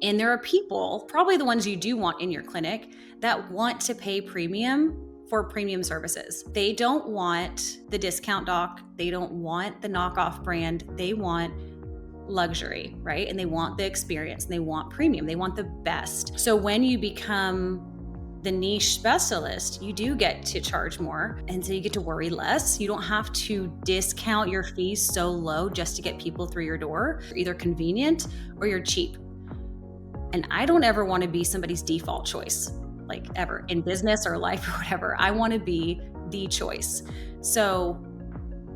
And there are people, probably the ones you do want in your clinic, that want to pay premium for premium services. They don't want the discount doc. They don't want the knockoff brand. They want luxury, right? And they want the experience and they want premium. They want the best. So when you become the niche specialist, you do get to charge more. And so you get to worry less. You don't have to discount your fees so low just to get people through your door. You're either convenient or you're cheap. And I don't ever want to be somebody's default choice, like ever in business or life or whatever. I want to be the choice. So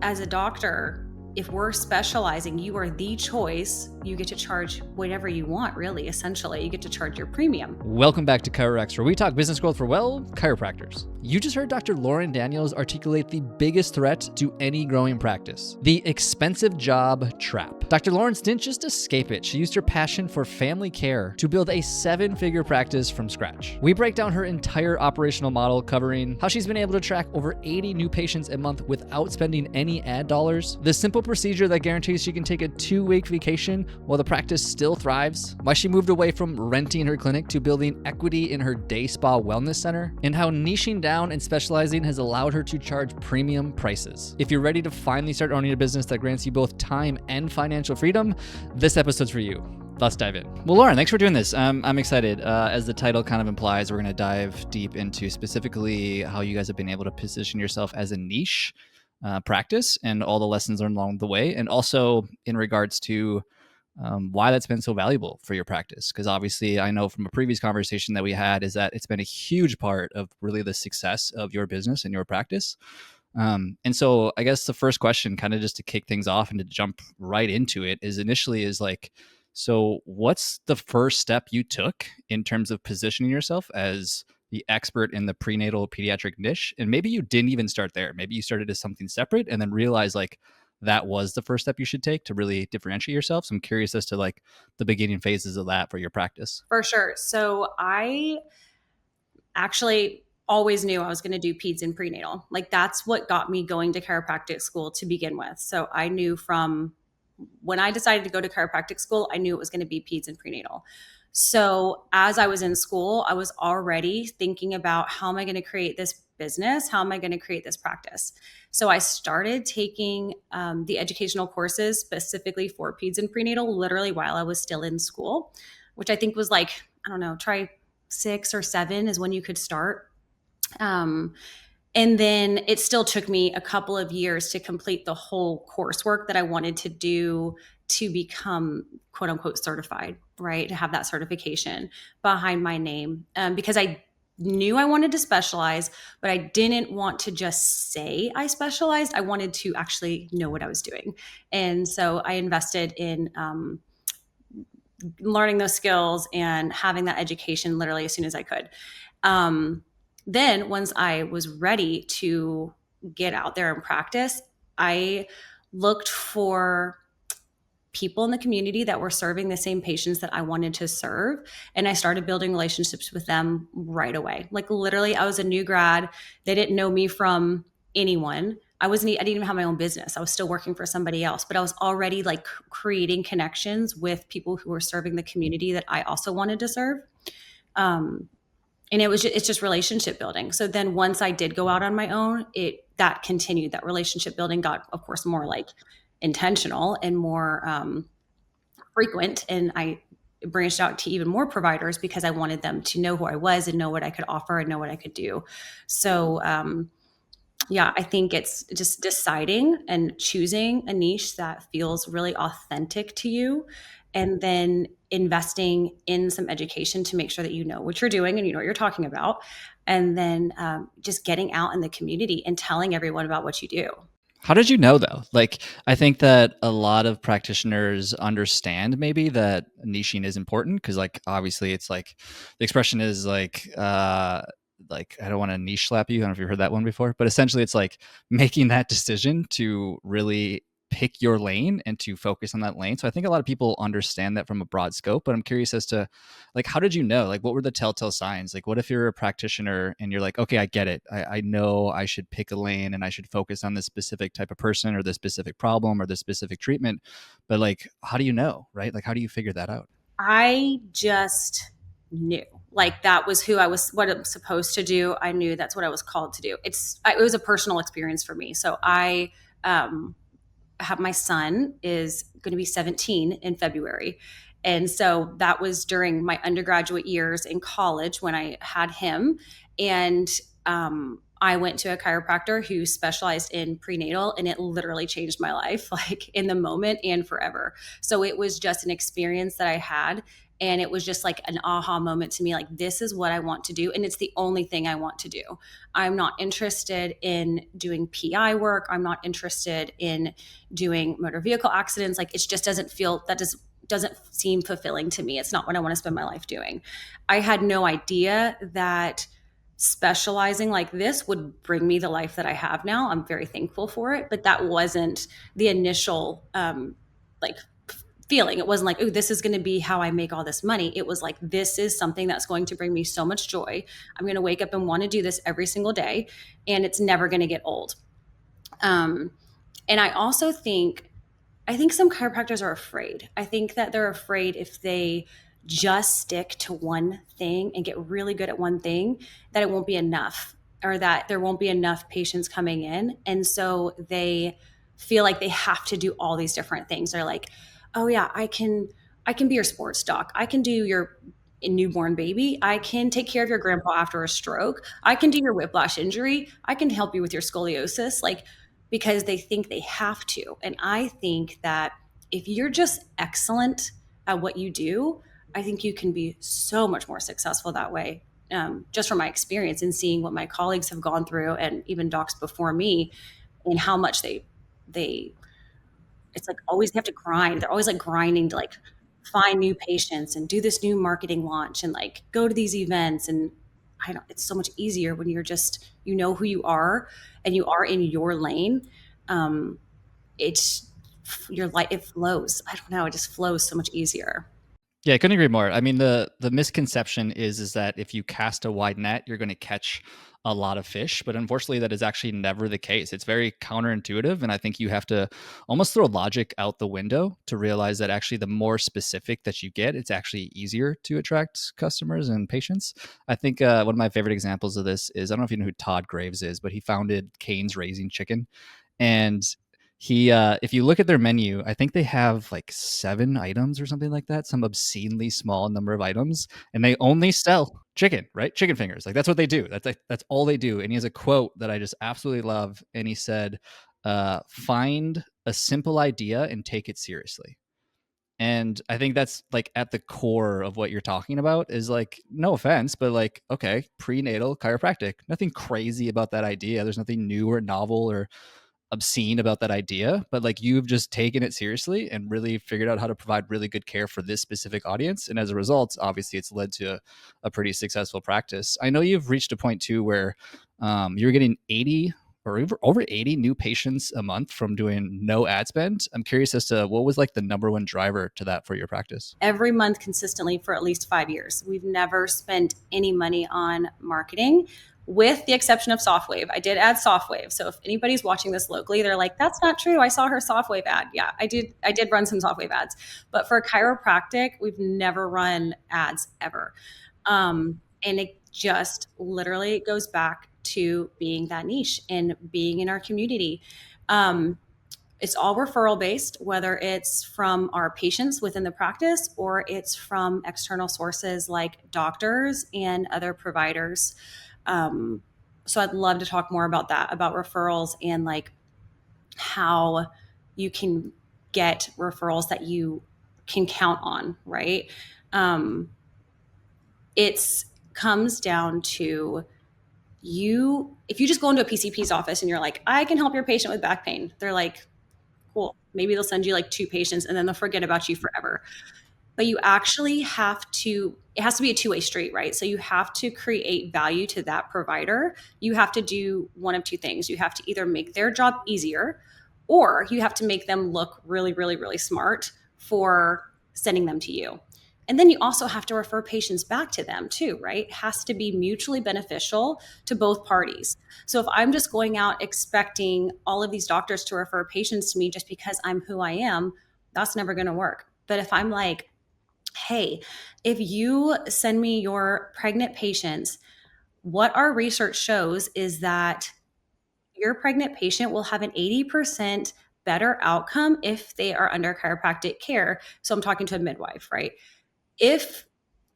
as a doctor, if we're specializing, you are the choice. You get to charge whatever you want, really, essentially. You get to charge your premium. Welcome back to ChiroX, where we talk business growth for, well, chiropractors. You just heard Dr. Lauren Daniels articulate the biggest threat to any growing practice, the expensive job trap. Dr. Lawrence didn't just escape it. She used her passion for family care to build a 7-figure practice from scratch. We break down her entire operational model, covering how she's been able to track over 80 new patients a month without spending any ad dollars, the simple procedure that guarantees she can take a 2-week vacation while the practice still thrives, why she moved away from renting her clinic to building equity in her day spa wellness center, and how niching down and specializing has allowed her to charge premium prices. If you're ready to finally start owning a business that grants you both time and financial freedom, this episode's for you. Let's dive in. Well, Lauren, thanks for doing this. I'm excited. As the title kind of implies, we're going to dive deep into specifically how you guys have been able to position yourself as a niche practice and all the lessons learned along the way, and also in regards to why that's been so valuable for your practice. Because obviously I know from a previous conversation that we had is that it's been a huge part of really the success of your business and your practice. And so I guess the first question, kind of just to kick things off and to jump right into it, is like, so what's the first step you took in terms of positioning yourself as the expert in the prenatal pediatric niche? And maybe you didn't even start there. Maybe you started as something separate and then realized like that was the first step you should take to really differentiate yourself. So I'm curious as to like the beginning phases of that for your practice. For sure. So I actually always knew I was going to do peds and prenatal. Like that's what got me going to chiropractic school to begin with. So I knew from when I decided to go to chiropractic school, I knew it was going to be peds and prenatal. So as I was in school, I was already thinking about how am I going to create this business? How am I going to create this practice? So I started taking the educational courses specifically for peds and prenatal literally while I was still in school, which I think was like, I don't know, try 6 or 7 is when you could start. And then it still took me a couple of years to complete the whole coursework that I wanted to do to become quote unquote certified, right? To have that certification behind my name. Because I knew I wanted to specialize, but I didn't want to just say I specialized. I wanted to actually know what I was doing. And so I invested in learning those skills and having that education literally as soon as I could. Then once I was ready to get out there and practice, I looked for people in the community that were serving the same patients that I wanted to serve. And I started building relationships with them right away. Like literally, I was a new grad. They didn't know me from anyone. I didn't even have my own business. I was still working for somebody else, but I was already like creating connections with people who were serving the community that I also wanted to serve. And it's just relationship building. So then once I did go out on my own, that continued. That relationship building got, of course, more like intentional and more frequent. And I branched out to even more providers because I wanted them to know who I was and know what I could offer and know what I could do. So I think it's just deciding and choosing a niche that feels really authentic to you, and then investing in some education to make sure that you know what you're doing and you know what you're talking about. And then just getting out in the community and telling everyone about what you do. How did you know though? Like, I think that a lot of practitioners understand maybe that niching is important because like, obviously it's like, the expression is like, I don't want to niche slap you. I don't know if you've heard that one before, but essentially it's like making that decision to really pick your lane and to focus on that lane. So I think a lot of people understand that from a broad scope, but I'm curious as to like, how did you know? Like, what were the telltale signs? Like, what if you're a practitioner and you're like, okay, I get it. I know I should pick a lane and I should focus on this specific type of person or this specific problem or this specific treatment. But like, how do you know, right? Like, how do you figure that out? I just knew like that was who I was, what I'm supposed to do. I knew that's what I was called to do. It was a personal experience for me. So um, have my son is going to be 17 in February. And so that was during my undergraduate years in college when I had him. And I went to a chiropractor who specialized in prenatal, and it literally changed my life, like in the moment and forever. So it was just an experience that I had. And it was just like an aha moment to me, like, this is what I want to do. And it's the only thing I want to do. I'm not interested in doing PI work. I'm not interested in doing motor vehicle accidents. Like, it just doesn't feel, that doesn't seem fulfilling to me. It's not what I want to spend my life doing. I had no idea that specializing like this would bring me the life that I have now. I'm very thankful for it, but that wasn't the initial like feeling. It wasn't like, oh, this is going to be how I make all this money. It was like, this is something that's going to bring me so much joy. I'm going to wake up and want to do this every single day, and it's never going to get old. Um, and I think some chiropractors are afraid. I think that they're afraid if they just stick to one thing and get really good at one thing, that it won't be enough, or that there won't be enough patients coming in. And so they feel like they have to do all these different things. They're like, oh yeah, I can be your sports doc. I can do your newborn baby. I can take care of your grandpa after a stroke. I can do your whiplash injury. I can help you with your scoliosis. Like, because they think they have to. And I think that if you're just excellent at what you do, I think you can be so much more successful that way. Just from my experience and seeing what my colleagues have gone through, and even docs before me, and how much they it's like always they have to grind. They're always like grinding to like find new patients and do this new marketing launch and like go to these events. And I don't, it's so much easier when you're just, you know who you are and you are in your lane. Um, it's your life, it flows. I don't know, it just flows so much easier. Yeah, I couldn't agree more. I mean, the misconception is that if you cast a wide net, you're going to catch a lot of fish, but unfortunately, that is actually never the case. It's very counterintuitive, and I think you have to almost throw logic out the window to realize that actually, the more specific that you get, it's actually easier to attract customers and patients. I think one of my favorite examples of this is, I don't know if you know who Todd Graves is, but he founded Cane's Raising Chicken, and he if you look at their menu, I think they have like 7 items or something like that, some obscenely small number of items, and they only sell chicken, right? Chicken fingers. Like, that's what they do. That's all they do. And he has a quote that I just absolutely love, and he said, find a simple idea and take it seriously. And I think that's like at the core of what you're talking about, is like, no offense, but like, okay, prenatal chiropractic, nothing crazy about that idea. There's nothing new or novel or obscene about that idea, but like, you've just taken it seriously and really figured out how to provide really good care for this specific audience. And as a result, obviously, it's led to a pretty successful practice. I know you've reached a point too where you're getting 80 or over 80 new patients a month from doing no ad spend. I'm curious as to what was like the number one driver to that for your practice. Every month consistently for at least 5 years. We've never spent any money on marketing, with the exception of Softwave. I did add Softwave. So if anybody's watching this locally, they're like, that's not true, I saw her Softwave ad. Yeah, I did run some Softwave ads. But for chiropractic, we've never run ads ever. And it just literally goes back to being that niche and being in our community. Um, it's all referral based, whether it's from our patients within the practice or it's from external sources like doctors and other providers. Um, so I'd love to talk more about that, about referrals, and like how you can get referrals that you can count on, right? Um, it's comes down to you. If you just go into a PCP's office and you're like, I can help your patient with back pain, they're like, cool. Maybe they'll send you like 2 patients and then they'll forget about you forever. But you actually have to, it has to be a two-way street, right? So you have to create value to that provider. You have to do one of two things. You have to either make their job easier, or you have to make them look really, really, really smart for sending them to you. And then you also have to refer patients back to them too, right? It has to be mutually beneficial to both parties. So if I'm just going out expecting all of these doctors to refer patients to me just because I'm who I am, that's never going to work. But if I'm like, hey, if you send me your pregnant patients, what our research shows is that your pregnant patient will have an 80% better outcome if they are under chiropractic care. So I'm talking to a midwife, right? If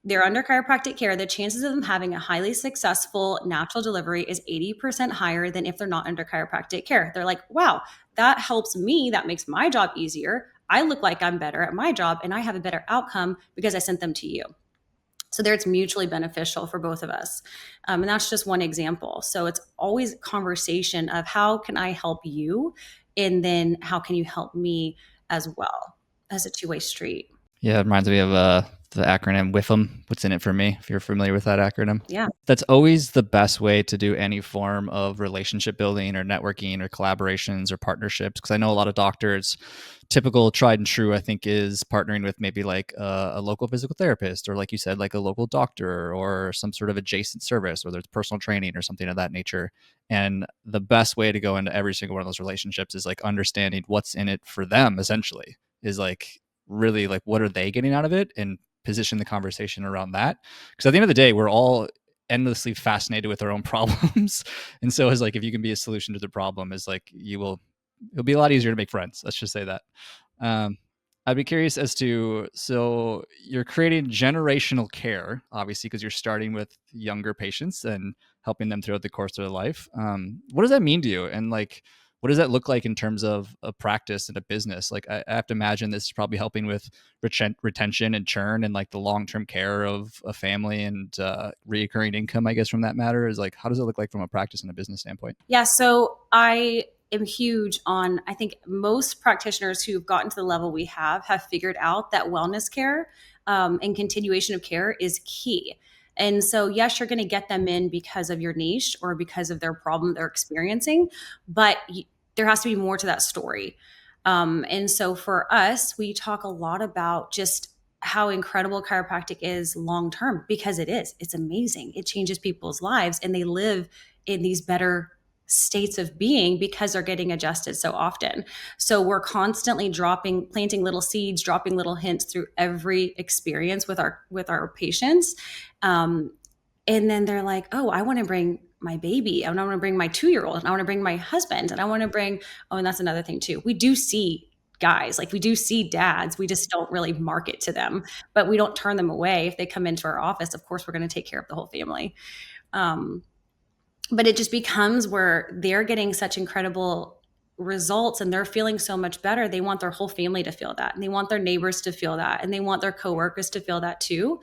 they're under chiropractic care, the chances of them having a highly successful natural delivery is 80% higher than if they're not under chiropractic care. They're like, wow, that helps me. That makes my job easier. I look like I'm better at my job and I have a better outcome because I sent them to you. So there it's mutually beneficial for both of us. And that's just one example. So it's always a conversation of how can I help you? And then how can you help me as well, as a two-way street. Yeah, it reminds me of the acronym WIFM. What's in it for me? If you're familiar with that acronym, Yeah. that's always the best way to do any form of relationship building or networking or collaborations or partnerships. Because I know a lot of doctors, typical tried and true, I think, is partnering with maybe like a local physical therapist, or like you said, like a local doctor or some sort of adjacent service, whether it's personal training or something of that nature. And the best way to go into every single one of those relationships is like understanding what's in it for them, essentially, is like really like what are they getting out of it, and position the conversation around that. Because at the end of the day, we're all endlessly fascinated with our own problems. And so it's like, if you can be a solution to the problem, is like it'll be a lot easier to make friends. Let's just say that. Um, I'd be curious as to, so you're creating generational care, obviously, because you're starting with younger patients and helping them throughout the course of their life. What does that mean to you? And like, what does that look like in terms of a practice and a business? Like, I have to imagine this is probably helping with retention and churn and like the long-term care of a family and reoccurring income, I guess, from that matter. Is like, how does it look like from a practice and a business standpoint? Yeah. So I am huge on, I think most practitioners who've gotten to the level we have figured out that wellness care and continuation of care is key. And so, yes, you're going to get them in because of your niche or because of their problem they're experiencing, but there has to be more to that story. And so for us, we talk a lot about just how incredible chiropractic is long term, because it is. It's amazing. It changes people's lives and they live in these better states of being because they're getting adjusted so often. So we're constantly planting little seeds, dropping little hints through every experience with our patients. Um, and then they're like, oh, I want to bring my baby, and I want to bring my 2-year-old, and I want to bring my husband, and I want to bring, oh, and that's another thing too. We do see guys, like we do see dads, we just don't really market to them, but we don't turn them away. If they come into our office, of course, we're going to take care of the whole family. Um, but it just becomes where they're getting such incredible results and they're feeling so much better. They want their whole family to feel that, and they want their neighbors to feel that, and they want their coworkers to feel that too.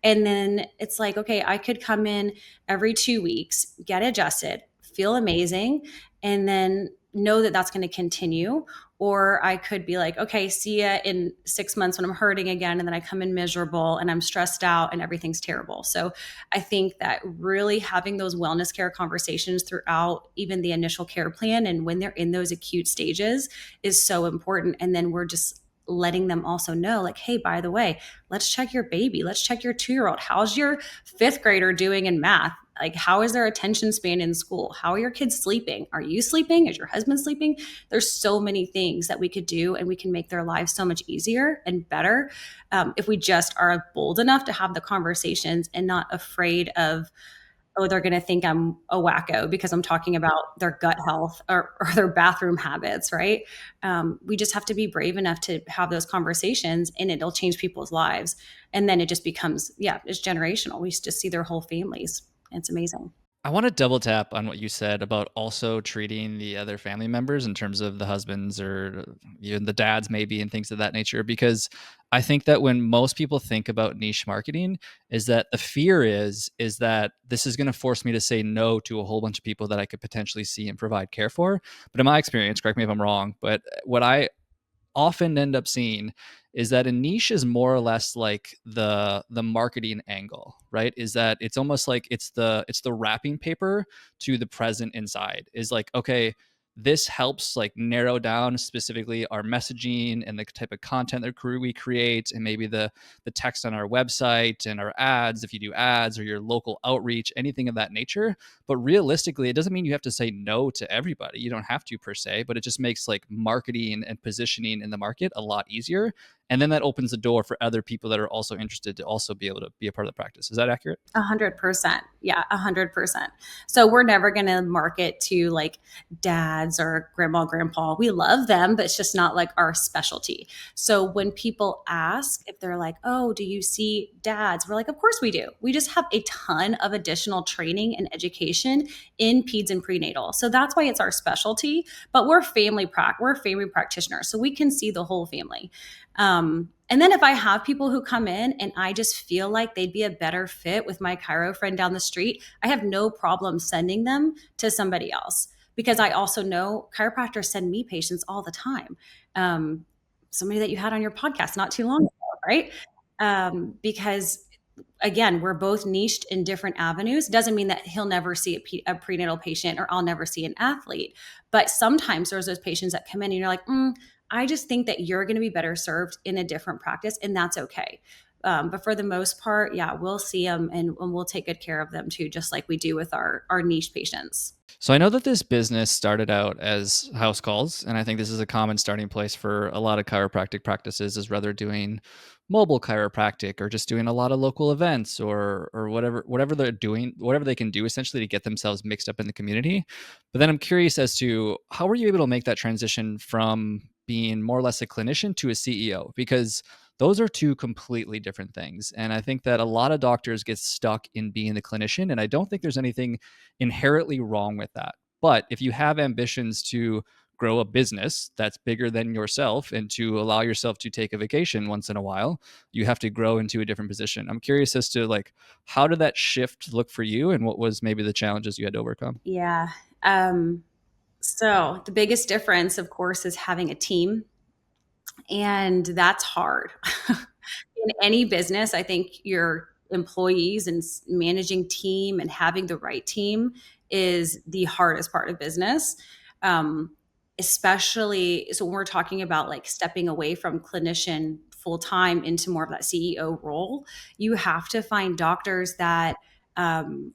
And then it's like, okay, I could come in every 2 weeks, get adjusted, feel amazing, and then know that that's going to continue. Or I could be like, okay, see ya in 6 months when I'm hurting again. And then I come in miserable and I'm stressed out and everything's terrible. So I think that really having those wellness care conversations throughout even the initial care plan and when they're in those acute stages is so important. And then we're just letting them also know, like, hey, by the way, let's check your baby. Let's check your 2-year-old. How's your 5th grader doing in math? Like, how is their attention span in school? How are your kids sleeping? Are you sleeping? Is your husband sleeping? There's so many things that we could do, and we can make their lives so much easier and better if we just are bold enough to have the conversations and not afraid of, oh, they're going to think I'm a wacko because I'm talking about their gut health or their bathroom habits, right? We just have to be brave enough to have those conversations, and it'll change people's lives. And then it just becomes, yeah, it's generational. We just see their whole families. It's amazing. I want to double tap on what you said about also treating the other family members in terms of the husbands or even the dads, maybe, and things of that nature. Because I think that when most people think about niche marketing, is that the fear is that this is going to force me to say no to a whole bunch of people that I could potentially see and provide care for. But in my experience, correct me if I'm wrong, but what I often end up seeing is that a niche is more or less like the marketing angle, right? Is that it's almost like it's the wrapping paper to the present inside. Is like, okay, this helps like narrow down specifically our messaging and the type of content that we create, and maybe the text on our website and our ads, if you do ads, or your local outreach, anything of that nature. But realistically, it doesn't mean you have to say no to everybody. You don't have to per se, but it just makes like marketing and positioning in the market a lot easier. And then that opens the door for other people that are also interested to also be able to be a part of the practice. Is that accurate? 100%. Yeah, 100%. So we're never going to market to like dads or grandma, grandpa. We love them, but it's just not like our specialty. So when people ask if they're like, oh, do you see dads? We're like, of course we do. We just have a ton of additional training and education in peds and prenatal. So that's why it's our specialty, but we're family practitioners. So we can see the whole family. And then if I have people who come in and I just feel like they'd be a better fit with my chiro friend down the street, I have no problem sending them to somebody else, because I also know chiropractors send me patients all the time. Somebody that you had on your podcast not too long ago, right? Because again, we're both niched in different avenues. Doesn't mean that he'll never see a prenatal patient or I'll never see an athlete. But sometimes there's those patients that come in and you're like, I just think that you're going to be better served in a different practice, and that's okay. But for the most part, yeah, we'll see them and we'll take good care of them too, just like we do with our niche patients. So I know that this business started out as house calls, and I think this is a common starting place for a lot of chiropractic practices, is rather doing mobile chiropractic or just doing a lot of local events or whatever they're doing, whatever they can do essentially to get themselves mixed up in the community. But then I'm curious as to how were you able to make that transition from being more or less a clinician to a CEO? Because those are two completely different things. And I think that a lot of doctors get stuck in being the clinician. And I don't think there's anything inherently wrong with that. But if you have ambitions to grow a business that's bigger than yourself and to allow yourself to take a vacation once in a while, you have to grow into a different position. I'm curious as to like, how did that shift look for you and what was maybe the challenges you had to overcome? Yeah. So the biggest difference, of course, is having a team, and that's hard. In any business, I think your employees and managing team and having the right team is the hardest part of business. Um, Especially, so when we're talking about like stepping away from clinician full time into more of that CEO role, you have to find doctors that um,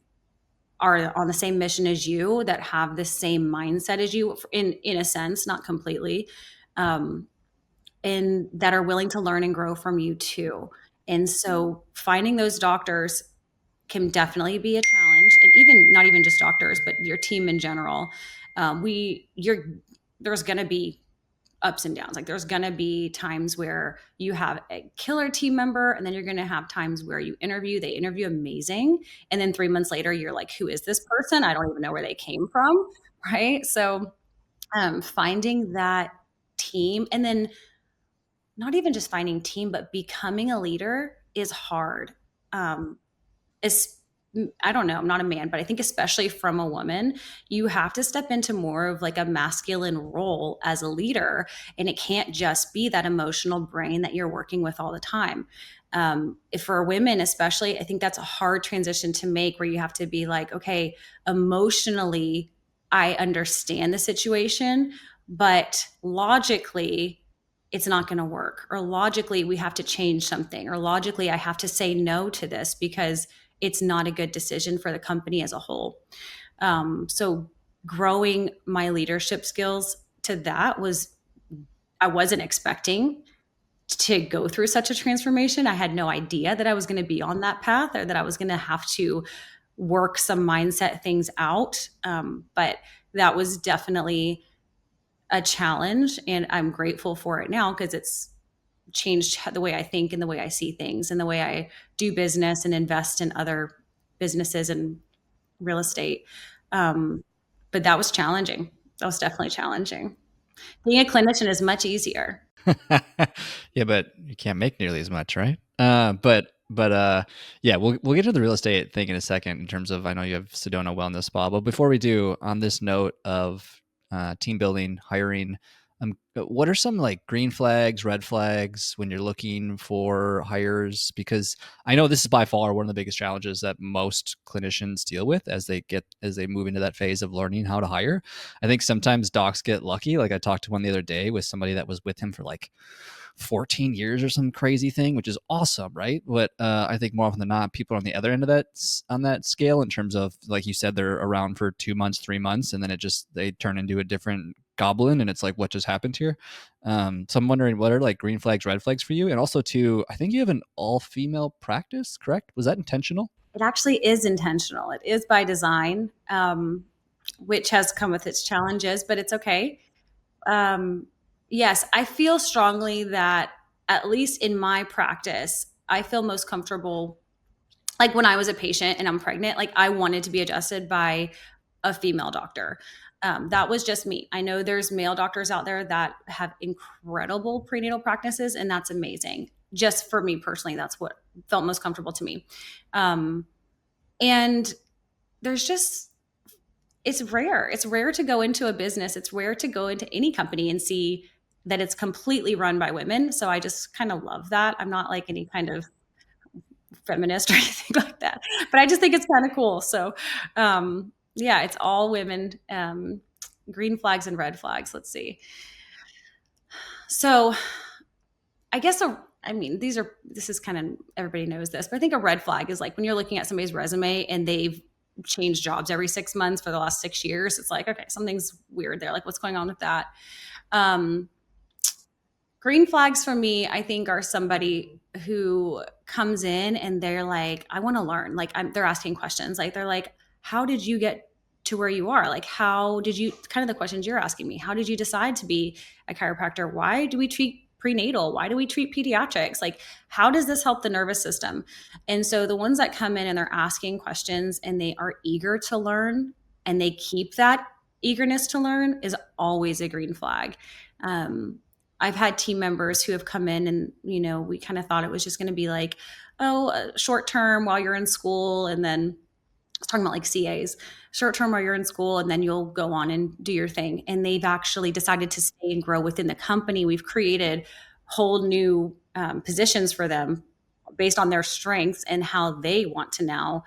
are on the same mission as you, that have the same mindset as you, in a sense, not completely. Um, and that are willing to learn and grow from you too. And so finding those doctors can definitely be a challenge, and even not even just doctors, but your team in general. There's going to be ups and downs. Like there's going to be times where you have a killer team member, and then you're going to have times where they interview amazing, and then 3 months later you're like, who is this person? I don't even know where they came from, right? So finding that team, and then not even just finding team, but becoming a leader is hard. Um, is I don't know, I'm not a man, but I think especially from a woman, you have to step into more of like a masculine role as a leader. And it can't just be that emotional brain that you're working with all the time. If for women, especially, I think that's a hard transition to make, where you have to be like, okay, emotionally, I understand the situation, but logically, it's not going to work. Or logically, we have to change something. Or logically, I have to say no to this because it's not a good decision for the company as a whole. So growing my leadership skills to that I wasn't expecting to go through such a transformation. I had no idea that I was going to be on that path, or that I was going to have to work some mindset things out. But that was definitely a challenge, and I'm grateful for it now, because it's changed the way I think and the way I see things and the way I do business and invest in other businesses and real estate. But that was challenging. That was definitely challenging. Being a clinician is much easier. Yeah, but you can't make nearly as much, right? But yeah, we'll get to the real estate thing in a second in terms of, I know you have Sedona Wellness Spa, but before we do, on this note of team building, hiring, what are some like green flags, red flags when you're looking for hires? Because I know this is by far one of the biggest challenges that most clinicians deal with as they move into that phase of learning how to hire. I think sometimes docs get lucky. Like I talked to one the other day with somebody that was with him for like 14 years or some crazy thing, which is awesome, right? But I think more often than not, people are on the other end of that scale, in terms of, like you said, they're around for 2 months, 3 months, and then they turn into a different goblin and it's like, what just happened here? So I'm wondering, what are like green flags, red flags for you? And also too, I think you have an all female practice, correct? Was that intentional? It actually is intentional. It is by design, which has come with its challenges, but it's okay. Um, yes, I feel strongly that, at least in my practice, I feel most comfortable. Like when I was a patient and I'm pregnant, like I wanted to be adjusted by a female doctor. That was just me. I know there's male doctors out there that have incredible prenatal practices, and that's amazing. Just for me personally, that's what felt most comfortable to me. Um, and there's just, it's rare. It's rare to go into a business. It's rare to go into any company and see that it's completely run by women. So I just kind of love that. I'm not like any kind of feminist or anything like that, but I just think it's kind of cool. So, yeah, it's all women. Green flags and red flags. Let's see. So, I guess I mean, this is kind of, everybody knows this, but I think a red flag is like when you're looking at somebody's resume and they've changed jobs every 6 months for the last 6 years. It's like, okay, something's weird there. Like, what's going on with that? Um, Green flags for me, I think, are somebody who comes in and they're like, I want to learn. Like, they're asking questions. Like, they're like, how did you get to where you are? Like, how did you, kind of the questions you're asking me, how did you decide to be a chiropractor? Why do we treat prenatal? Why do we treat pediatrics? Like, how does this help the nervous system? And so the ones that come in and they're asking questions and they are eager to learn and they keep that eagerness to learn is always a green flag. Um, I've had team members who have come in and, we kind of thought it was just going to be like, oh, short term while you're in school. And then I was talking about like CAs, short term while you're in school, and then you'll go on and do your thing. And they've actually decided to stay and grow within the company. We've created whole new positions for them based on their strengths and how they want to now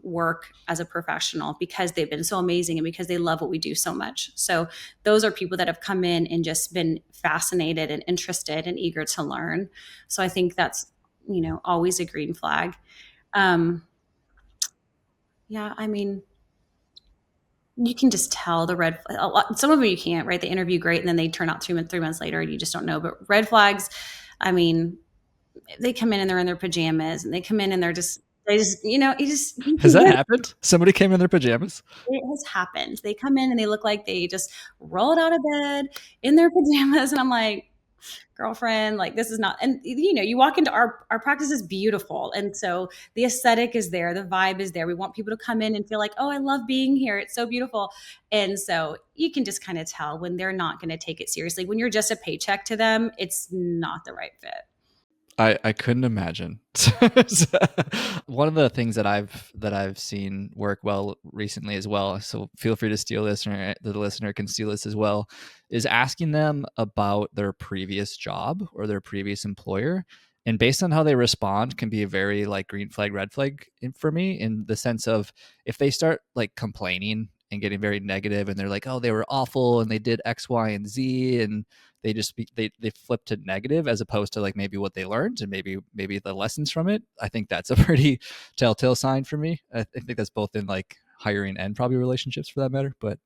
work as a professional, because they've been so amazing and because they love what we do so much. So those are people that have come in and just been fascinated and interested and eager to learn. So I think that's, always a green flag. Um, yeah, I mean, you can just tell the red. Some of them you can't, right? They interview great, and then they turn out 3 months later, and you just don't know. But red flags, I mean, they come in and they're in their pajamas, and they come in and they just, you Has can that get, happened? Somebody came in their pajamas? it has happened. They come in and they look like they just rolled out of bed in their pajamas, and I'm like, girlfriend, like this is not. And you walk into our practice is beautiful, and so the aesthetic is there, the vibe is there. We want people to come in and feel like, oh, I love being here, it's so beautiful. And so you can just kind of tell when they're not going to take it seriously. When you're just a paycheck to them, it's not the right fit. I couldn't imagine. One of the things that I've seen work well recently as well, so feel free to steal this, or the listener can steal this as well, is asking them about their previous job or their previous employer. And based on how they respond can be a very like green flag, red flag for me, in the sense of if they start like complaining and getting very negative and they're like, oh, they were awful and they did X, Y, and Z, and they just they flip to negative as opposed to like maybe what they learned and maybe the lessons from it. I think that's a pretty telltale sign for me. I think that's both in like hiring and probably relationships for that matter, but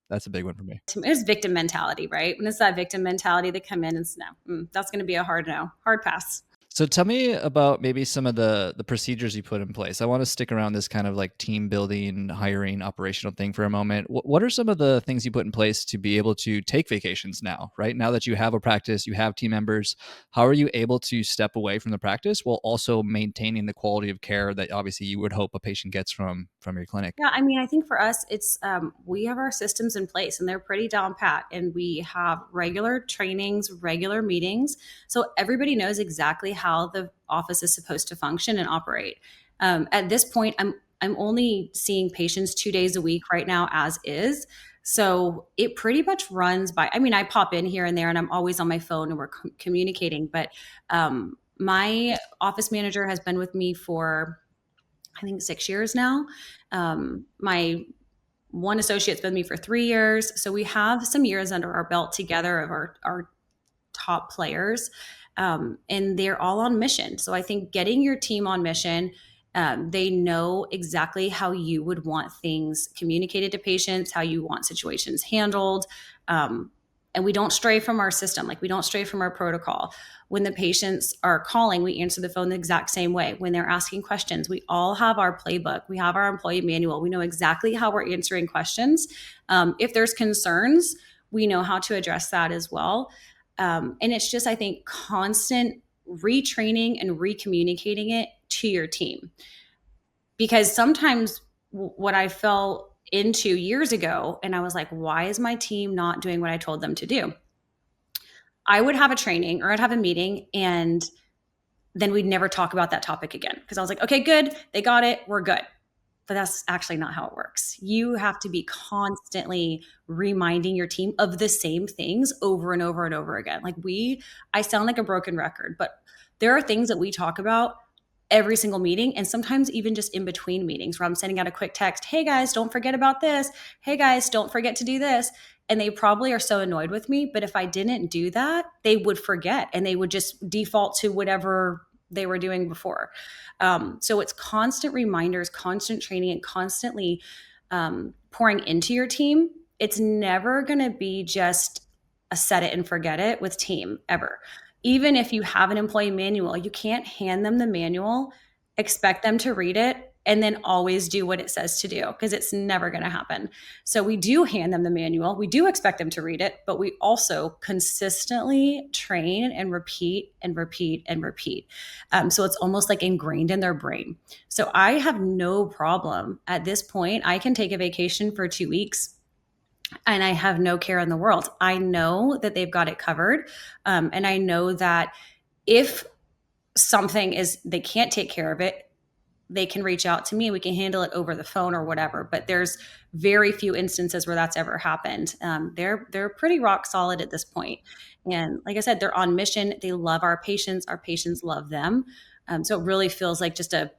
that's a big one for me. It's victim mentality, right? When it's that victim mentality, they come in and no, that's going to be a hard no, hard pass. So tell me about maybe some of the procedures you put in place. I want to stick around this kind of like team building, hiring, operational thing for a moment. What are some of the things you put in place to be able to take vacations now, right? Now that you have a practice, you have team members, how are you able to step away from the practice while also maintaining the quality of care that obviously you would hope a patient gets from your clinic? Yeah, I mean, I think for us, it's we have our systems in place and they're pretty down pat, and we have regular trainings, regular meetings, so everybody knows exactly how the office is supposed to function and operate. At this point, I'm only seeing patients 2 days a week right now, as is. So it pretty much runs by. I mean, I pop in here and there, and I'm always on my phone, and we're communicating. But my office manager has been with me for, I think, 6 years now. My one associate's been with me for 3 years. So we have some years under our belt together of our top players. And they're all on mission. So I think getting your team on mission, They know exactly how you would want things communicated to patients, how you want situations handled. And we don't stray from our system. Like, we don't stray from our protocol. When the patients are calling, we answer the phone the exact same way. When they're asking questions, we all have our playbook. We have our employee manual. We know exactly how we're answering questions. If there's concerns, we know how to address that as well. And it's just, I think, constant retraining and recommunicating it to your team. Because sometimes what I fell into years ago, and I was like, why is my team not doing what I told them to do? I would have a training or I'd have a meeting, and then we'd never talk about that topic again. Because I was like, okay, good. They got it. We're good. But that's actually not how it works. You have to be constantly reminding your team of the same things over and over and over again. Like, I sound like a broken record, but there are things that we talk about every single meeting, and sometimes even just in between meetings, where I'm sending out a quick text, hey guys, don't forget about this. Hey guys, don't forget to do this. And they probably are so annoyed with me, but if I didn't do that, they would forget and they would just default to whatever they were doing before. So it's constant reminders, constant training, and constantly pouring into your team. It's never going to be just a set it and forget it with team, ever. Even if you have an employee manual, you can't hand them the manual, expect them to read it, and then always do what it says to do, because it's never going to happen. So we do hand them the manual. We do expect them to read it, but we also consistently train and repeat and repeat and repeat. So it's almost like ingrained in their brain. So I have no problem at this point. I can take a vacation for 2 weeks and I have no care in the world. I know that they've got it covered. And I know that if they can't take care of it, they can reach out to me. We can handle it over the phone or whatever. But there's very few instances where that's ever happened. They're pretty rock solid at this point. And like I said, they're on mission. They love our patients. Our patients love them. So it really feels like just a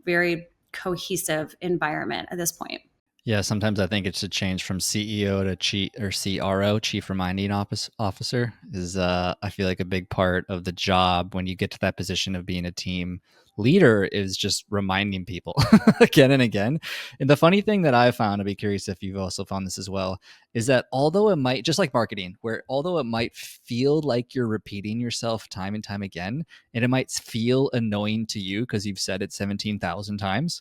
very cohesive environment at this point. Yeah, sometimes I think it's a change from CEO to CRO, Chief Reminding Officer, is I feel like a big part of the job when you get to that position of being a team leader is just reminding people again and again. And the funny thing that I found, I'd be curious if you've also found this as well, is that although it might, just like marketing, where although it might feel like you're repeating yourself time and time again, and it might feel annoying to you because you've said it 17,000 times,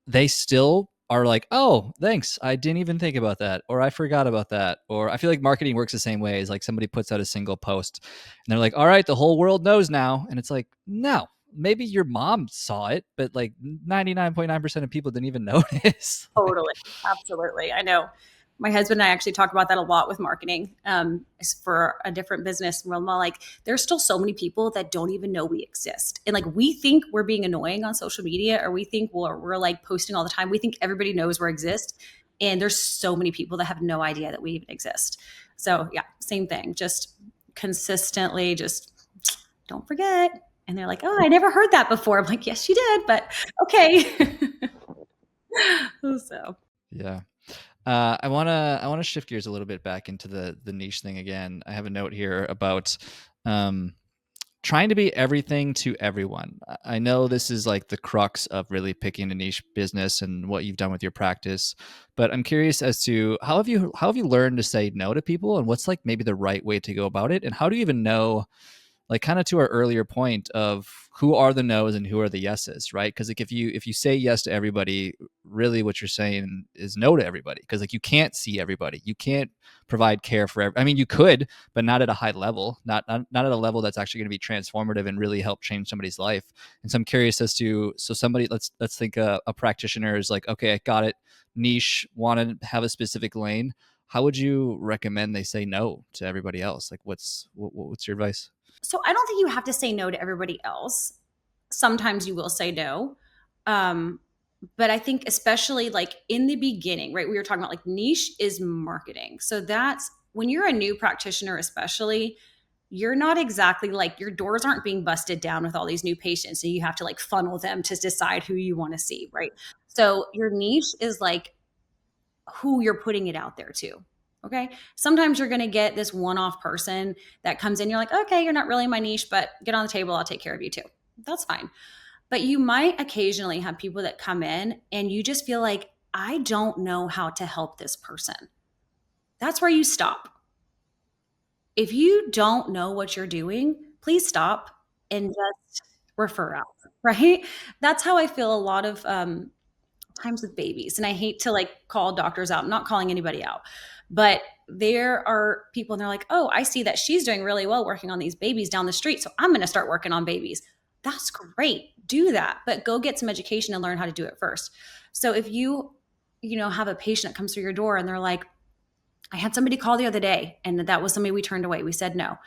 they still are like, oh, thanks. I didn't even think about that. Or I forgot about that. Or I feel like marketing works the same way, as like somebody puts out a single post and they're like, all right, the whole world knows now. And it's like, no, maybe your mom saw it, but like 99.9% of people didn't even notice. Totally. Absolutely. I know. My husband and I actually talk about that a lot with marketing, for a different business. We're like, there's still so many people that don't even know we exist. And like, we think we're being annoying on social media, or we think we're like posting all the time. We think everybody knows we exist. And there's so many people that have no idea that we even exist. So yeah, same thing. Just consistently, just don't forget. And they're like, oh, I never heard that before. I'm like, yes, you did, but okay. So Yeah. I wanna shift gears a little bit back into the niche thing again. I have a note here about trying to be everything to everyone. I know this is like the crux of really picking a niche business and what you've done with your practice, but I'm curious as to how have you learned to say no to people, and what's like maybe the right way to go about it, and how do you even know, like kind of to our earlier point of who are the no's and who are the yeses, right? Because like if you say yes to everybody, really what you're saying is no to everybody, because like you can't see everybody, you can't provide care for I mean, you could, but not at a high level, not at a level that's actually going to be transformative and really help change somebody's life. And so I'm curious as to, so somebody, let's think a practitioner is like, okay, I got it, niche, want to have a specific lane. How would you recommend they say no to everybody else? Like what's your advice? So I don't think you have to say no to everybody else. Sometimes you will say no. Um, but I think especially like in the beginning, right? We were talking about like niche is marketing. So that's when you're a new practitioner, especially, you're not exactly like, your doors aren't being busted down with all these new patients. So you have to like funnel them to decide who you want to see, right? So your niche is like who you're putting it out there to. Okay. Sometimes you're going to get this one-off person that comes in. You're like, okay, you're not really my niche, but get on the table. I'll take care of you too. That's fine. But you might occasionally have people that come in and you just feel like, I don't know how to help this person. That's where you stop. If you don't know what you're doing, please stop and just refer out, right? That's how I feel a lot of times with babies. And I hate to like call doctors out, I'm not calling anybody out, but there are people and they're like, oh, I see that she's doing really well working on these babies down the street. So I'm going to start working on babies. That's great. Do that, but go get some education and learn how to do it first. So if you have a patient that comes through your door and they're like, I had somebody call the other day and that was somebody we turned away. We said no.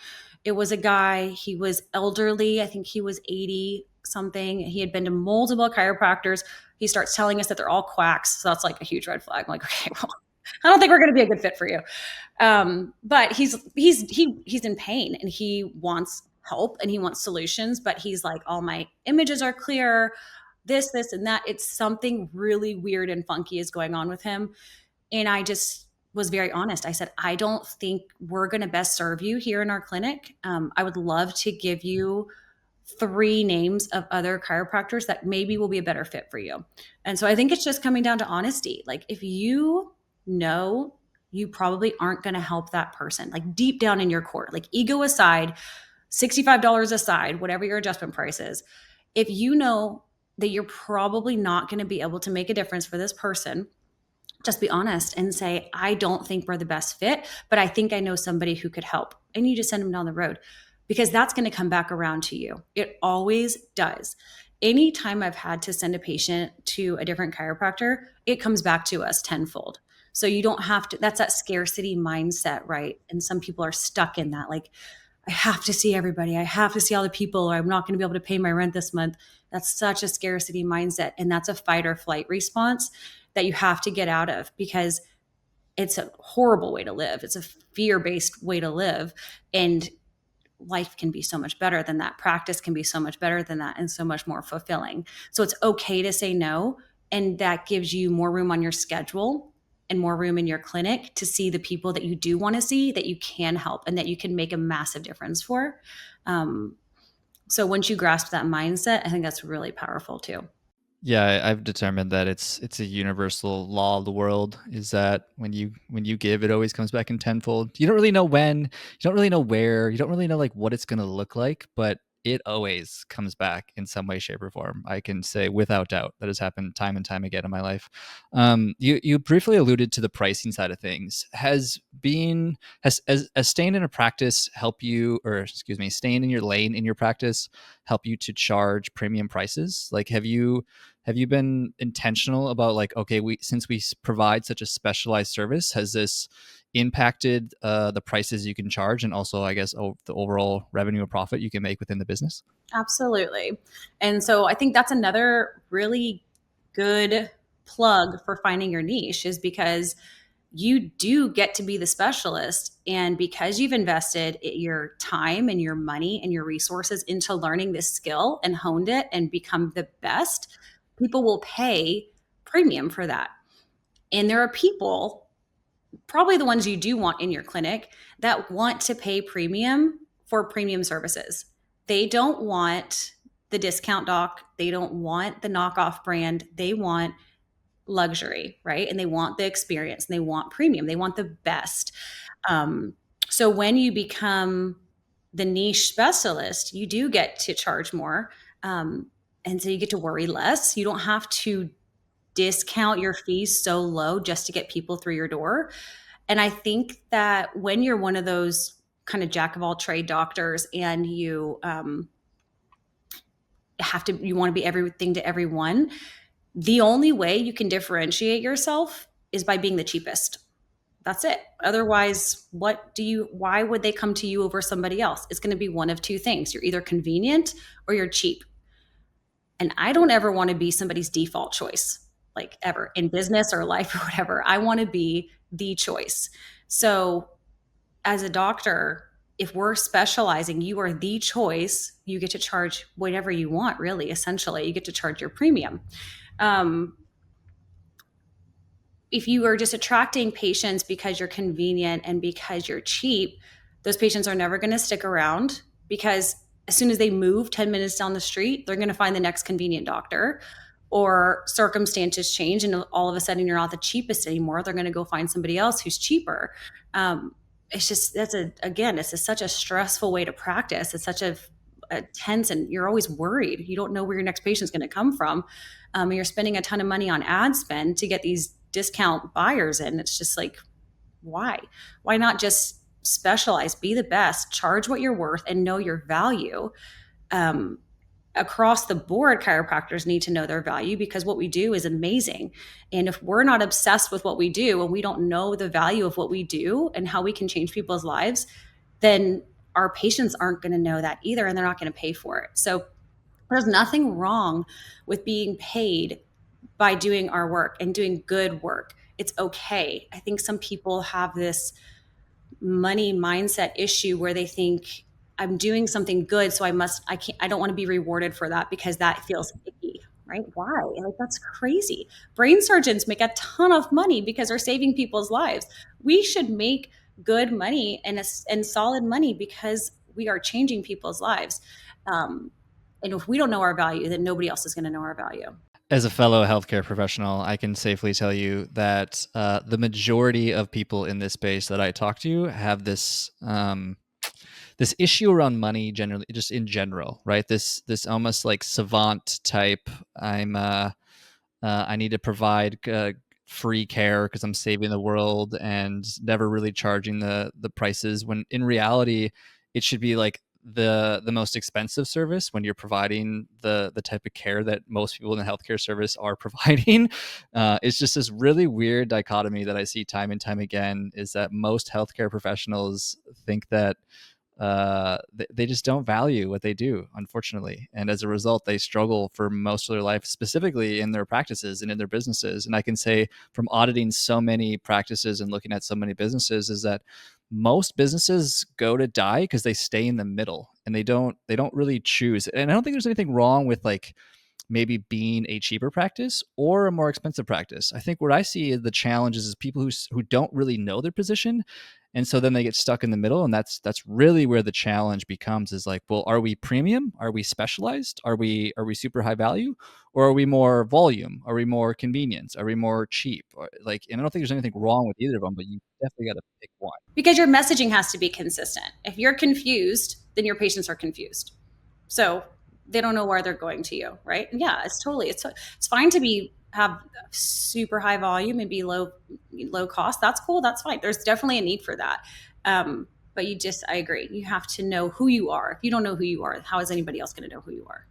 It was a guy, he was elderly. I think he was 80 something. He had been to multiple chiropractors. He starts telling us that they're all quacks. So that's like a huge red flag. I'm like, okay, well, I don't think we're going to be a good fit for you. But he's in pain and he wants help and he wants solutions, but he's like, all my images are clear, this, and that. It's something really weird and funky is going on with him. And I just was very honest. I said, I don't think we're going to best serve you here in our clinic. I would love to give you 3 names of other chiropractors that maybe will be a better fit for you. And so I think it's just coming down to honesty. Like if you know you probably aren't going to help that person, like deep down in your core, like ego aside, $65 aside, whatever your adjustment price is, if you know that you're probably not going to be able to make a difference for this person, just be honest and say, I don't think we're the best fit, but I think I know somebody who could help. And you just send them down the road because that's going to come back around to you. It always does. Anytime I've had to send a patient to a different chiropractor, it comes back to us tenfold. So you don't have to, that's that scarcity mindset, right? And some people are stuck in that, like, I have to see everybody. I have to see all the people, or I'm not going to be able to pay my rent this month. That's such a scarcity mindset. And that's a fight or flight response that you have to get out of because it's a horrible way to live. It's a fear-based way to live. And life can be so much better than that. Practice can be so much better than that and so much more fulfilling. So it's okay to say no. And that gives you more room on your schedule and more room in your clinic to see the people that you do want to see, that you can help and that you can make a massive difference for. So once you grasp that mindset, I think that's really powerful too. Yeah, I've determined that it's a universal law of the world is that when you give, it always comes back in tenfold. You don't really know when, you don't really know where, you don't really know like what it's going to look like, but it always comes back in some way, shape, or form. I can say without doubt that has happened time and time again in my life. You briefly alluded to the pricing side of things. Has staying in a practice help you, or excuse me, staying in your lane in your practice help you to charge premium prices? Like, have you been intentional about like, okay, since we provide such a specialized service, has this impacted the prices you can charge and also, I guess, the overall revenue or profit you can make within the business? Absolutely. And so I think that's another really good plug for finding your niche is because you do get to be the specialist. And because you've invested your time and your money and your resources into learning this skill and honed it and become the best, people will pay premium for that. And there are people, probably the ones you do want in your clinic, that want to pay premium for premium services. They don't want the discount doc. They don't want the knockoff brand. They want luxury, right? And they want the experience and they want premium. They want the best. Um, so when you become the niche specialist, you do get to charge more. And so you get to worry less. You don't have to discount your fees so low just to get people through your door. And I think that when you're one of those kind of jack of all trade doctors and you you want to be everything to everyone, the only way you can differentiate yourself is by being the cheapest. That's it. Otherwise, why would they come to you over somebody else? It's going to be one of two things. You're either convenient or you're cheap. And I don't ever want to be somebody's default choice, like ever in business or life or whatever. I want to be the choice. So as a doctor, if we're specializing, you are the choice, you get to charge whatever you want, really, essentially. You get to charge your premium. If you are just attracting patients because you're convenient and because you're cheap, those patients are never going to stick around because as soon as they move 10 minutes down the street, they're going to find the next convenient doctor, or circumstances change and all of a sudden you're not the cheapest anymore. They're going to go find somebody else who's cheaper. It's just, it's such a stressful way to practice. It's such a tense, and you're always worried. You don't know where your next patient's going to come from. And you're spending a ton of money on ad spend to get these discount buyers in. It's just like, why not just specialize, be the best, charge what you're worth, and know your value. Across the board, chiropractors need to know their value, because what we do is amazing. And if we're not obsessed with what we do and we don't know the value of what we do and how we can change people's lives, then our patients aren't going to know that either, and they're not going to pay for it. So there's nothing wrong with being paid by doing our work and doing good work. It's okay. I think some people have this money mindset issue where they think, I'm doing something good, so I don't want to be rewarded for that because that feels icky, right? Why? Like, that's crazy. Brain surgeons make a ton of money because they're saving people's lives. We should make good money and solid money because we are changing people's lives. And if we don't know our value, then nobody else is going to know our value. As a fellow healthcare professional, I can safely tell you that the majority of people in this space that I talk to have this issue around money generally, just in general, right? This almost like savant type. I need to provide free care because I'm saving the world, and never really charging the prices, when in reality it should be like the most expensive service when you're providing the type of care that most people in the healthcare service are providing. It's just this really weird dichotomy that I see time and time again, is that most healthcare professionals think that they just don't value what they do, unfortunately. And as a result, they struggle for most of their life, specifically in their practices and in their businesses. And I can say from auditing so many practices and looking at so many businesses, is that most businesses go to die because they stay in the middle, and they don't really choose. And I don't think there's anything wrong with like maybe being a cheaper practice or a more expensive practice. I think what I see is the challenge is people who don't really know their position, and so then they get stuck in the middle, and that's really where the challenge becomes, is like, well, are we premium? Are we specialized? Are we super high value? Or are we more volume? Are we more convenience? Are we more cheap? Or, like, and I don't think there's anything wrong with either of them, but you definitely got to pick one. Because your messaging has to be consistent. If you're confused, then your patients are confused. So they don't know where they're going to you, right? Yeah, it's fine to have super high volume and be low cost. That's cool. That's fine. There's definitely a need for that. But I agree. You have to know who you are. If you don't know who you are, how is anybody else going to know who you are?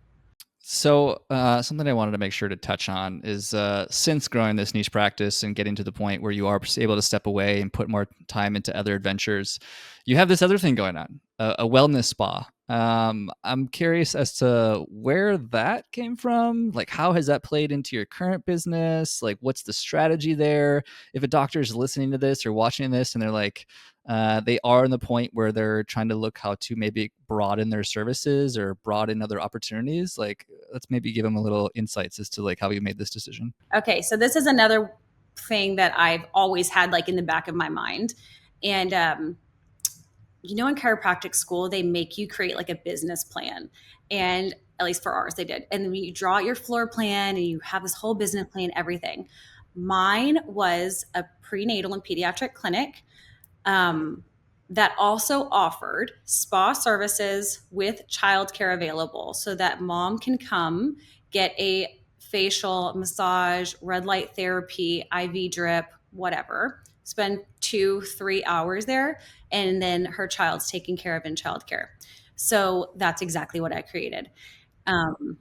So, something I wanted to make sure to touch on is, since growing this niche practice and getting to the point where you are able to step away and put more time into other adventures, you have this other thing going on, a wellness spa. I'm curious as to where that came from. Like, how has that played into your current business? Like, what's the strategy there? If a doctor is listening to this or watching this and they're like, they are in the point where they're trying to look how to maybe broaden their services or broaden other opportunities, like, let's maybe give them a little insights as to like how you made this decision. Okay, so this is another thing that I've always had like in the back of my mind. And in chiropractic school, they make you create like a business plan. And at least for ours, they did. And then you draw out your floor plan and you have this whole business plan, everything. Mine was a prenatal and pediatric clinic um, that also offered spa services with childcare available, so that mom can come get a facial, massage, red light therapy, IV drip, whatever, spend 2-3 hours there, and then her child's taken care of in childcare. So that's exactly what I created. Um,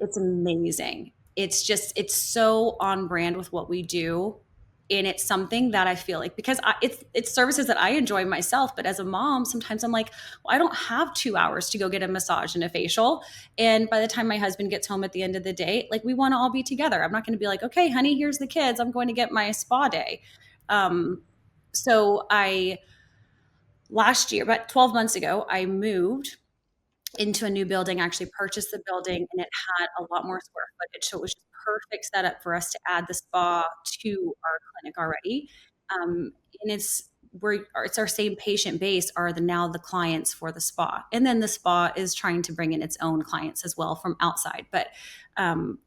it's amazing. It's so on brand with what we do. And it's something that I feel like, because it's services that I enjoy myself, but as a mom, sometimes I'm like, well, I don't have 2 hours to go get a massage and a facial. And by the time my husband gets home at the end of the day, like, we want to all be together. I'm not going to be like, okay, honey, here's the kids. I'm going to get my spa day. Um, so last year, about 12 months ago, I moved into a new building, actually purchased the building, and it had a lot more square footage. So it was just perfect setup for us to add the spa to our clinic already. And it's it's our same patient base are now the clients for the spa, and then the spa is trying to bring in its own clients as well from outside. But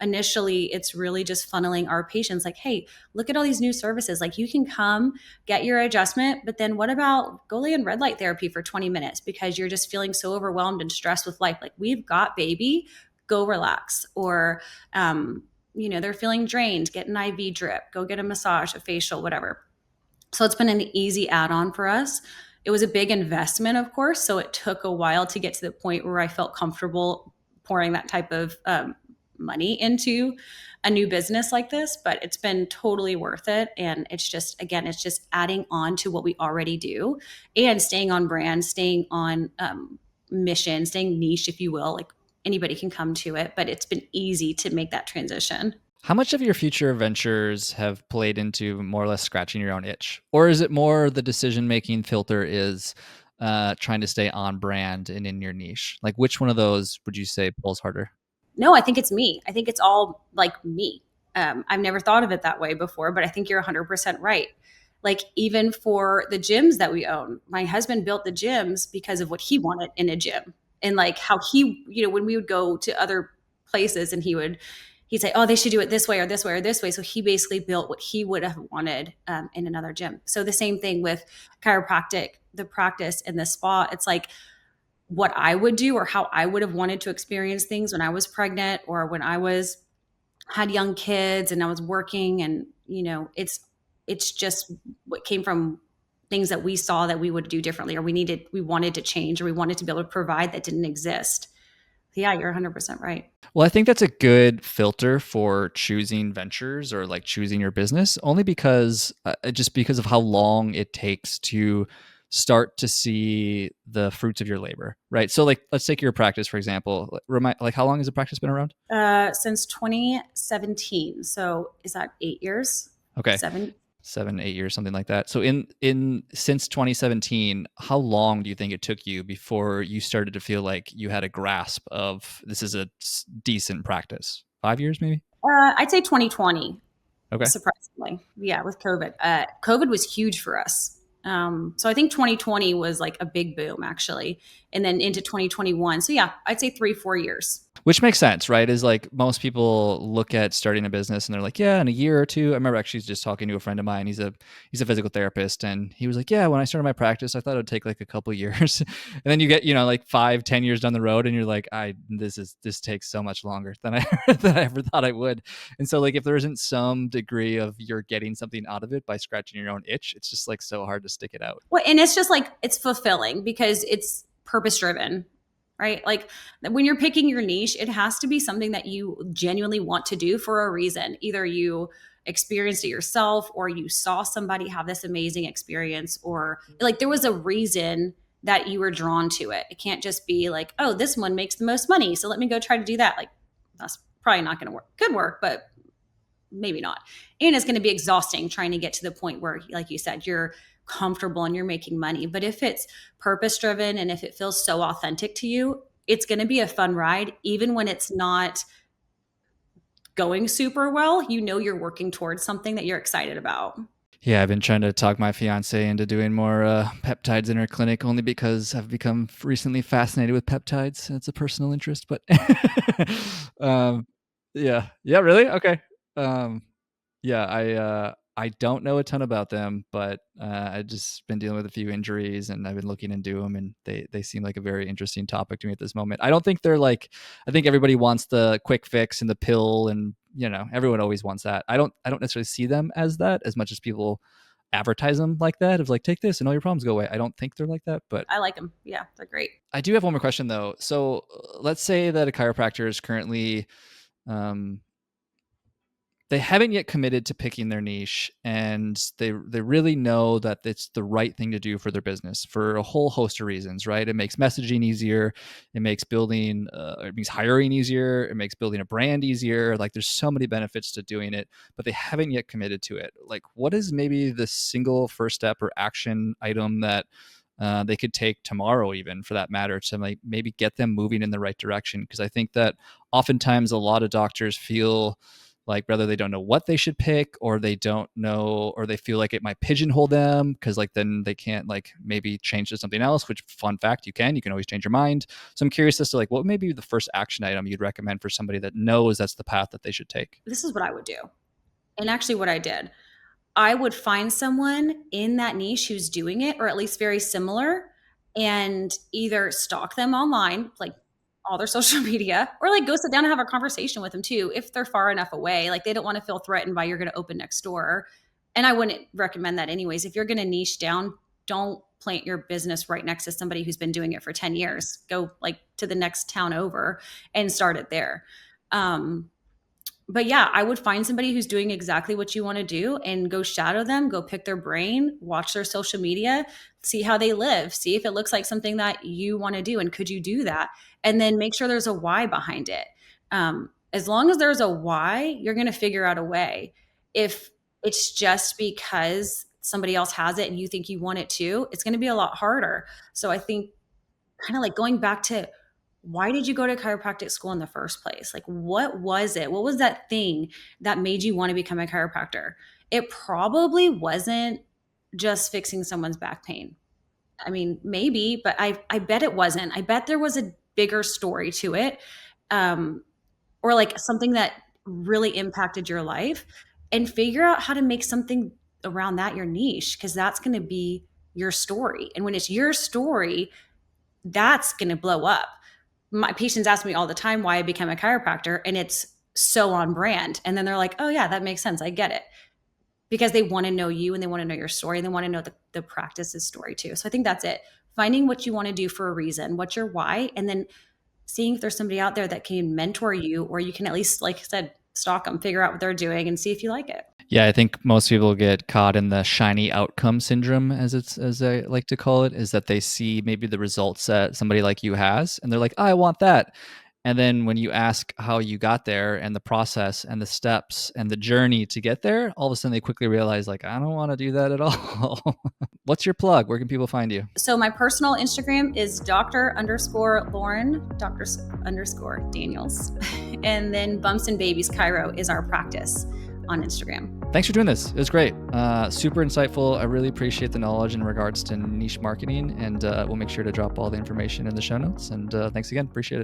initially it's really just funneling our patients like, hey, look at all these new services, like you can come get your adjustment, but then what about go lay in red light therapy for 20 minutes because you're just feeling so overwhelmed and stressed with life, like we've got baby, go relax. Or they're feeling drained, get an IV drip, go get a massage, a facial, whatever. So it's been an easy add-on for us. It was a big investment, of course, so it took a while to get to the point where I felt comfortable pouring that type of money into a new business like this, but it's been totally worth it. And it's just, again, it's just adding on to what we already do and staying on brand, staying on mission, staying niche, if you will. Like anybody can come to it, but it's been easy to make that transition. How much of your future ventures have played into more or less scratching your own itch? Or is it more the decision-making filter is trying to stay on brand and in your niche? Like which one of those would you say pulls harder? No, I think it's me. I think it's all like me. I've never thought of it that way before, but I think you're 100% right. Like even for the gyms that we own, my husband built the gyms because of what he wanted in a gym, and like how he, when we would go to other places and he'd say, oh, they should do it this way or this way or this way. So he basically built what he would have wanted in another gym. So the same thing with chiropractic, the practice and the spa. It's like what I would do or how I would have wanted to experience things when I was pregnant or when I was had young kids and I was working. And it's just what came from things that we saw that we would do differently, or we wanted to change, or we wanted to be able to provide that didn't exist. Yeah, you're 100% right. Well, I think that's a good filter for choosing ventures or like choosing your business, only because just because of how long it takes to start to see the fruits of your labor, right? So, like, let's take your practice for example. Like, how long has the practice been around? Since 2017. So is that 8 years? Okay, Seven? 7, 8 years, something like that. So, in since 2017, how long do you think it took you before you started to feel like you had a grasp of this is a decent practice? 5 years, maybe. I'd say 2020. Okay. Surprisingly, yeah, with COVID. COVID was huge for us. So I think 2020 was like a big boom actually, and then into 2021. So yeah, I'd say 3-4 years. Which makes sense, right? Is like most people look at starting a business and they're like, yeah, in a year or two. I remember actually just talking to a friend of mine. He's a physical therapist, and he was like, yeah, when I started my practice, I thought it would take like a couple of years, and then you get like 5, 10 years down the road, and you're like, this takes so much longer than I than I ever thought I would. And so like if there isn't some degree of you're getting something out of it by scratching your own itch, it's just like so hard to stick it out. Well, and it's just like it's fulfilling because it's purpose driven, right? Like when you're picking your niche, it has to be something that you genuinely want to do for a reason. Either you experienced it yourself or you saw somebody have this amazing experience, or like there was a reason that you were drawn to it. It can't just be like, oh, this one makes the most money, so let me go try to do that. Like that's probably not going to work. Could work, but maybe not. And it's going to be exhausting trying to get to the point where, like you said, you're comfortable and you're making money. But if it's purpose driven and if it feels so authentic to you, it's going to be a fun ride. Even when it's not going super well, you're working towards something that you're excited about. Yeah, I've been trying to talk my fiance into doing more peptides in her clinic, only because I've become recently fascinated with peptides. It's a personal interest, but um, yeah, really, okay. Um, yeah, I don't know a ton about them, but I've just been dealing with a few injuries, and I've been looking into them, and they seem like a very interesting topic to me at this moment. I don't think they're like, I think everybody wants the quick fix and the pill, and everyone always wants that. I don't necessarily see them as that as much as people advertise them like that, of like, take this and all your problems go away. I don't think they're like that, but I like them. Yeah, they're great. I do have one more question though. So let's say that a chiropractor is currently um, they haven't yet committed to picking their niche, and they really know that it's the right thing to do for their business for a whole host of reasons, right? It makes messaging easier, it makes hiring easier, it makes building a brand easier. Like there's so many benefits to doing it, but they haven't yet committed to it. Like what is maybe the single first step or action item that they could take tomorrow, even for that matter, to like maybe get them moving in the right direction? Because I think that oftentimes a lot of doctors feel like whether they don't know what they should pick, or they don't know, or they feel like it might pigeonhole them, because like then they can't like maybe change to something else, which, fun fact, you can always change your mind. So I'm curious as to like what may be the first action item you'd recommend for somebody that knows that's the path that they should take. This is what I would do. And actually what I did, I would find someone in that niche who's doing it, or at least very similar, and either stalk them online, like all their social media, or like go sit down and have a conversation with them too, if they're far enough away. Like they don't want to feel threatened by you're going to open next door. And I wouldn't recommend that anyways. If you're going to niche down, don't plant your business right next to somebody who's been doing it for 10 years. Go like to the next town over and start it there. But yeah, I would find somebody who's doing exactly what you want to do and go shadow them, go pick their brain, watch their social media, see how they live, see if it looks like something that you want to do. And could you do that? And then make sure there's a why behind it. As long as there's a why, you're going to figure out a way. If it's just because somebody else has it and you think you want it too, it's going to be a lot harder. So I think kind of like going back to, why did you go to chiropractic school in the first place? Like, what was it? What was that thing that made you want to become a chiropractor? It probably wasn't just fixing someone's back pain. I mean, maybe, but I bet it wasn't. I bet there was a bigger story to it, or like something that really impacted your life, and figure out how to make something around that your niche, because that's going to be your story. And when it's your story, that's going to blow up. My patients ask me all the time why I became a chiropractor, and it's so on brand. And then they're like, oh yeah, that makes sense. I get it. Because they want to know you and they want to know your story, and they want to know the practice's story too. So I think that's it. Finding what you want to do for a reason, what's your why, and then seeing if there's somebody out there that can mentor you, or you can at least, like I said, stalk them, figure out what they're doing, and see if you like it. Yeah, I think most people get caught in the shiny outcome syndrome, as I like to call it, is that they see maybe the results that somebody like you has, and they're like, I want that. And then when you ask how you got there and the process and the steps and the journey to get there, all of a sudden they quickly realize, like, I don't want to do that at all. What's your plug? Where can people find you? So my personal Instagram is Dr._Lauren, Dr._Daniels. And then Bumps and Babies Chiro is our practice on Instagram. Thanks for doing this. It was great. Super insightful. I really appreciate the knowledge in regards to niche marketing, and we'll make sure to drop all the information in the show notes. And thanks again. Appreciate it.